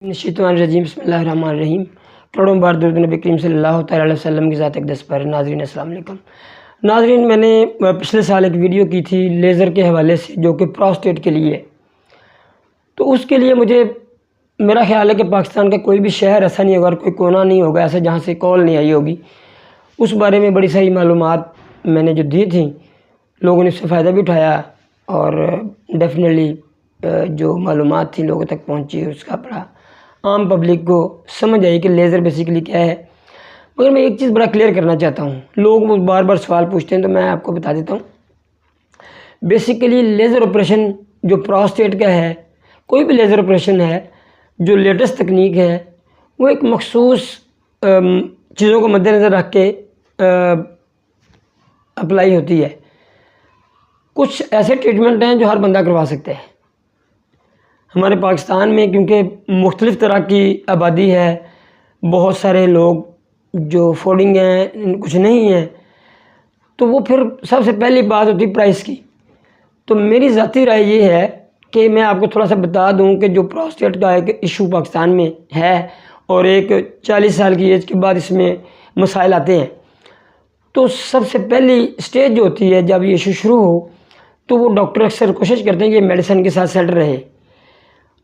الرجیم بسم اللہ الرحمن الرحیم۔ کروڑوں بار درود نبی کریم صلی اللہ تعالیٰ علیہ وسلم کی ذات اقدس پر۔ ناظرین السلام علیکم۔ ناظرین، میں نے پچھلے سال ایک ویڈیو کی تھی لیزر کے حوالے سے، جو کہ پراسٹیٹ کے لیے، تو اس کے لیے میرا خیال ہے کہ پاکستان کا کوئی بھی شہر ایسا نہیں ہوگا، کوئی کونا نہیں ہوگا ایسا جہاں سے کال نہیں آئی ہوگی۔ اس بارے میں بڑی ساری معلومات میں نے جو دی تھیں، لوگوں نے اس سے فائدہ بھی اٹھایا، اور ڈیفینیٹلی جو معلومات تھی لوگوں تک پہنچی، اس کا بڑا عام پبلک کو سمجھ آئی کہ لیزر بیسیکلی کیا ہے۔ مگر میں ایک چیز بڑا کلیئر کرنا چاہتا ہوں، لوگ بار بار سوال پوچھتے ہیں تو میں آپ کو بتا دیتا ہوں۔ بیسیکلی لیزر آپریشن جو پراسٹیٹ کا ہے، کوئی بھی لیزر آپریشن ہے جو لیٹسٹ تکنیک ہے، وہ ایک مخصوص چیزوں کو مد نظر رکھ کے اپلائی ہوتی ہے۔ کچھ ایسے ٹریٹمنٹ ہیں جو ہر بندہ کروا سکتا ہے۔ ہمارے پاکستان میں کیونکہ مختلف طرح کی آبادی ہے، بہت سارے لوگ جو فوڈنگ ہیں، کچھ نہیں ہیں، تو وہ پھر سب سے پہلی بات ہوتی ہے پرائس کی۔ تو میری ذاتی رائے یہ ہے کہ میں آپ کو تھوڑا سا بتا دوں کہ جو پراسٹیٹ کا ایک ایشو پاکستان میں ہے، اور ایک 40 سال کی ایج کے بعد اس میں مسائل آتے ہیں، تو سب سے پہلی سٹیج جو ہوتی ہے جب یہ ایشو شروع ہو، تو وہ ڈاکٹر اکثر کوشش کرتے ہیں کہ میڈیسن کے ساتھ سیٹل رہے۔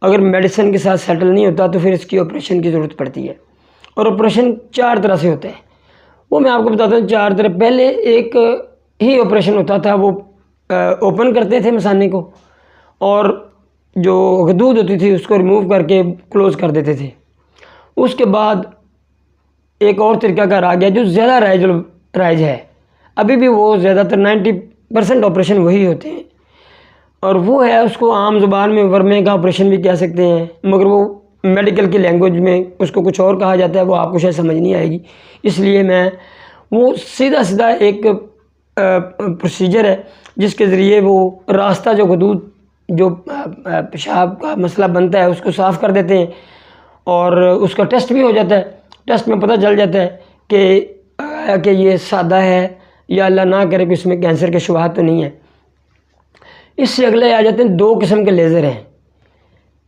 اگر میڈیسن کے ساتھ سیٹل نہیں ہوتا تو پھر اس کی آپریشن کی ضرورت پڑتی ہے، اور آپریشن 4 طرح سے ہوتا ہے۔ وہ میں آپ کو بتاتا ہوں 4 طرح۔ پہلے ایک ہی آپریشن ہوتا تھا، وہ اوپن کرتے تھے مثانے کو، اور جو غدود ہوتی تھی اس کو ریموو کر کے کلوز کر دیتے تھے۔ اس کے بعد ایک اور طریقہ کار آ گیا جو زیادہ رائج ہے، ابھی بھی وہ زیادہ تر 90% آپریشن وہی ہوتے ہیں، اور وہ ہے، اس کو عام زبان میں ورمے کا آپریشن بھی کہہ سکتے ہیں، مگر وہ میڈیکل کی لینگویج میں اس کو کچھ اور کہا جاتا ہے، وہ آپ کو شاید سمجھ نہیں آئے گی، اس لیے میں وہ سیدھا ایک پروسیجر ہے جس کے ذریعے وہ راستہ جو غدود جو پیشاب کا مسئلہ بنتا ہے اس کو صاف کر دیتے ہیں، اور اس کا ٹیسٹ بھی ہو جاتا ہے۔ ٹیسٹ میں پتہ چل جاتا ہے کہ یہ سادہ ہے یا اللہ نہ کرے کہ اس میں کینسر کے شبہات تو نہیں ہیں۔ اس سے اگلے آ جاتے ہیں 2 قسم کے لیزر ہیں۔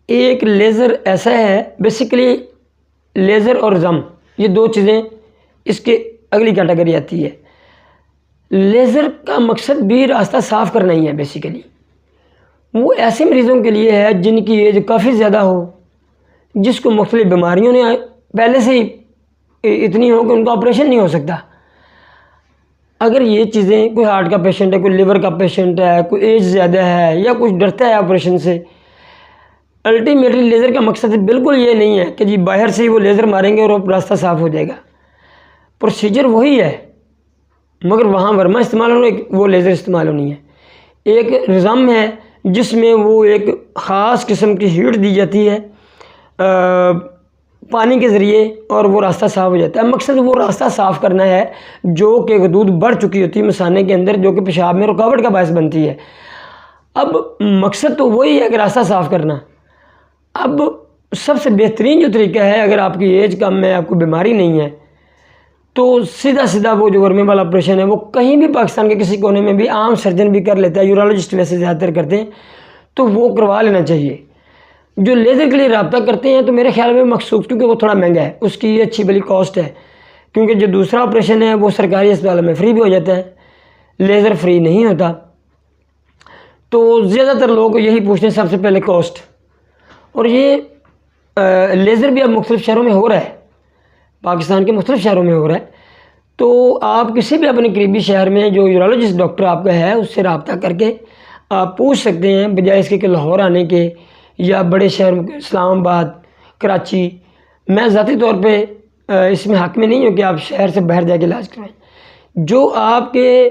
ایک لیزر ایسا ہے، بیسیکلی لیزر اور زم، یہ 2 چیزیں اس کے اگلی کیٹیگری آتی ہے۔ لیزر کا مقصد بھی راستہ صاف کرنا ہی ہے۔ بیسیکلی وہ ایسے مریضوں کے لیے ہے جن کی ایج کافی زیادہ ہو، جس کو مختلف بیماریوں نے پہلے سے ہی اتنی ہو کہ ان کا آپریشن نہیں ہو سکتا۔ اگر یہ چیزیں، کوئی ہارٹ کا پیشنٹ ہے، کوئی لیور کا پیشنٹ ہے، کوئی ایج زیادہ ہے، یا کچھ ڈرتا ہے آپریشن سے، الٹیمیٹلی لیزر کا مقصد بالکل یہ نہیں ہے کہ جی باہر سے ہی وہ لیزر ماریں گے اور راستہ صاف ہو جائے گا۔ پروسیجر وہی ہے، مگر وہاں ورما استعمال ہونی، وہ لیزر استعمال ہونی ہے۔ ایک رزم ہے جس میں وہ ایک خاص قسم کی ہیٹ دی جاتی ہے پانی کے ذریعے، اور وہ راستہ صاف ہو جاتا ہے۔ مقصد وہ راستہ صاف کرنا ہے جو کہ غدود بڑھ چکی ہوتی ہے مثانے کے اندر، جو کہ پیشاب میں رکاوٹ کا باعث بنتی ہے۔ اب مقصد تو وہی ہے کہ راستہ صاف کرنا۔ اب سب سے بہترین جو طریقہ ہے، اگر آپ کی ایج کم ہے، آپ کو بیماری نہیں ہے، تو سیدھا وہ جو ورمے والا آپریشن ہے، وہ کہیں بھی پاکستان کے کسی کونے میں بھی عام سرجن بھی کر لیتا ہے، یورولوجسٹ ویسے زیادہ تر کرتے ہیں، تو وہ کروا لینا چاہیے۔ جو لیزر کے لیے رابطہ کرتے ہیں تو میرے خیال میں مخصوص، کیونکہ وہ تھوڑا مہنگا ہے، اس کی اچھی بلی کاسٹ ہے، کیونکہ جو دوسرا آپریشن ہے وہ سرکاری اسپتالوں میں فری بھی ہو جاتا ہے، لیزر فری نہیں ہوتا۔ تو زیادہ تر لوگ یہی پوچھتے ہیں سب سے پہلے کاسٹ، اور یہ لیزر بھی اب مختلف شہروں میں ہو رہا ہے، پاکستان کے مختلف شہروں میں ہو رہا ہے۔ تو آپ کسی بھی اپنے قریبی شہر میں جو یورولوجسٹ ڈاکٹر آپ کا ہے اس سے رابطہ کر کے آپ پوچھ سکتے ہیں، بجائے اس کے کہ لاہور آنے کے یا بڑے شہر اسلام آباد، کراچی۔ میں ذاتی طور پہ اس میں حق میں نہیں ہوں کہ آپ شہر سے باہر جا کے علاج کروائیں۔ جو آپ کے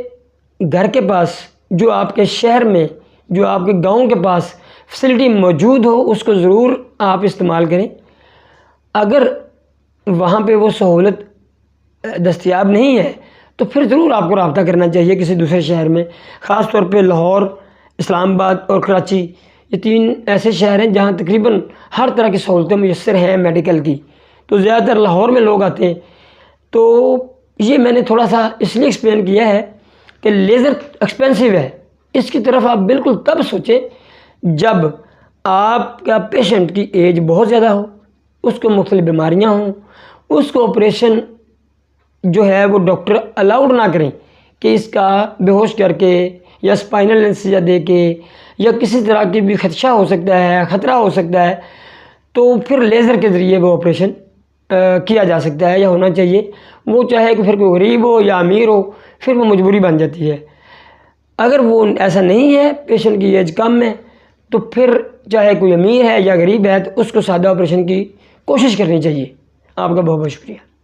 گھر کے پاس، جو آپ کے شہر میں، جو آپ کے گاؤں کے پاس فیسلٹی موجود ہو، اس کو ضرور آپ استعمال کریں۔ اگر وہاں پہ وہ سہولت دستیاب نہیں ہے تو پھر ضرور آپ کو رابطہ کرنا چاہیے کسی دوسرے شہر میں، خاص طور پہ لاہور، اسلام آباد اور کراچی۔ یہ 3 ایسے شہر ہیں جہاں تقریباً ہر طرح کی سہولتیں میسر ہیں میڈیکل کی، تو زیادہ تر لاہور میں لوگ آتے ہیں۔ تو یہ میں نے تھوڑا سا اس لیے ایکسپلین کیا ہے کہ لیزر ایکسپینسو ہے، اس کی طرف آپ بالکل تب سوچیں جب آپ کا پیشنٹ کی ایج بہت زیادہ ہو، اس کو مختلف بیماریاں ہوں، اس کو آپریشن جو ہے وہ ڈاکٹر الاؤڈ نہ کریں کہ اس کا بے ہوش کر کے یا اسپائنل انستھیزیا دے کے یا کسی طرح کی بھی خدشہ ہو سکتا ہے، خطرہ ہو سکتا ہے، تو پھر لیزر کے ذریعے وہ آپریشن کیا جا سکتا ہے یا ہونا چاہیے۔ وہ چاہے کہ پھر کوئی غریب ہو یا امیر ہو، پھر وہ مجبوری بن جاتی ہے۔ اگر وہ ایسا نہیں ہے، پیشنٹ کی ایج کم ہے، تو پھر چاہے کوئی امیر ہے یا غریب ہے تو اس کو سادہ آپریشن کی کوشش کرنی چاہیے۔ آپ کا بہت بہت شکریہ۔